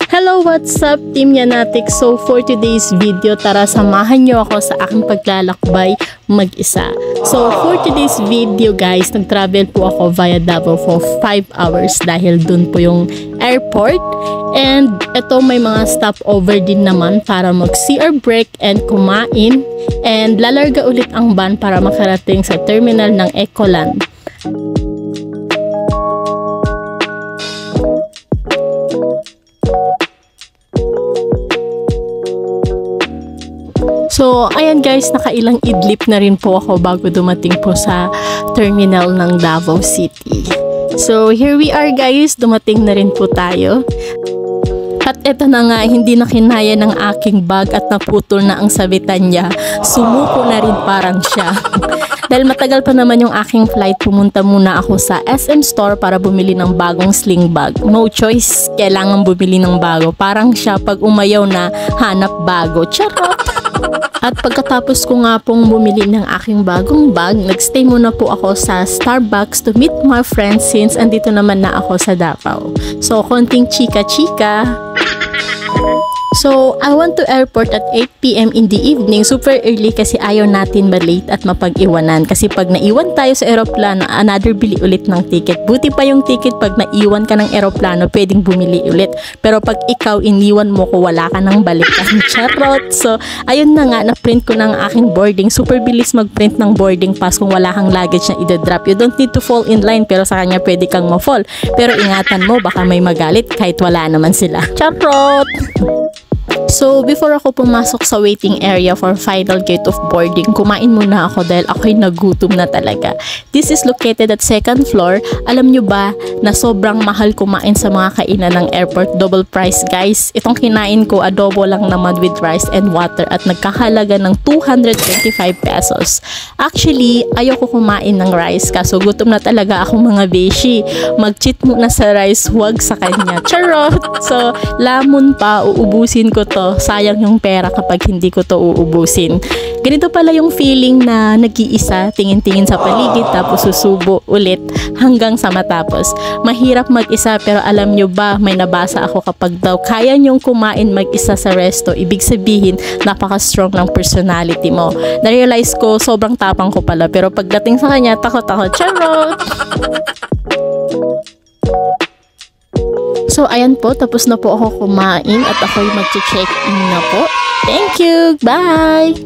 Hello, what's up Team Yanatics? So for today's video, tara samahan nyo ako sa aking paglalakbay mag-isa. So for today's video guys, nag-travel po ako via Davao for 5 hours dahil dun po yung airport. And ito may mga stopover din naman para mag-CR break and kumain. And lalarga ulit ang van para makarating sa terminal ng Ecoland. So, ayan guys, nakailang idlip na rin po ako bago dumating po sa terminal ng Davao City. So, here we are guys, dumating na rin po tayo. At eto na nga, hindi na kinaya ng aking bag at naputol na ang sabitan niya. Sumuko na rin parang siya. Dahil matagal pa naman yung aking flight, pumunta muna ako sa SM Store para bumili ng bagong sling bag. No choice, kailangan bumili ng bago. Parang siya pag umayaw na, hanap bago. Charot! At pagkatapos ko nga pong bumili ng aking bagong bag, nagstay muna po ako sa Starbucks to meet my friends since andito naman na ako sa Davao. So, konting chika-chika. So, I went to airport at 8 PM in the evening. Super early kasi ayaw natin ma-late at mapag-iwanan. Kasi pag naiwan tayo sa aeroplano, another bili ulit ng ticket. Buti pa yung ticket pag naiwan ka ng aeroplano, pwedeng bumili ulit. Pero pag ikaw iniwan mo ko, wala ka nang balikan. Charot! So, ayun na nga, na-print ko ng aking boarding. Super bilis mag-print ng boarding pass kung wala kang luggage na i-drop. You don't need to fall in line, pero sa kanya pwede kang ma-fall. Pero ingatan mo, baka may magalit kahit wala naman sila. Charot! So, before ako pumasok sa waiting area for final gate of boarding, kumain muna ako dahil ako'y nagutom na talaga. This is located at second floor. Alam nyo ba na sobrang mahal kumain sa mga kainan ng airport? Double price guys. Itong kinain ko, adobo lang naman with rice and water at nagkahalaga ng 225 pesos. Actually, ayoko kumain ng rice kaso gutom na talaga ako mga beshi. Mag-cheat muna sa rice, huwag sa kanya. Charot! So, lamon pa, uubusin ko to. Sayang yung pera kapag hindi ko to uubusin. Ganito pala yung feeling na nag-iisa, tingin-tingin sa paligid tapos susubo ulit hanggang sa matapos. Mahirap mag-isa pero alam nyo ba, may nabasa ako kapag daw kaya nyong kumain mag-isa sa resto, ibig sabihin napaka-strong ng personality mo. Na-realize ko sobrang tapang ko pala pero pagdating sa kanya takot ako. Charot! So, ayan po, tapos na po ako kumain at ako'y mag-check-in na po. Thank you! Bye!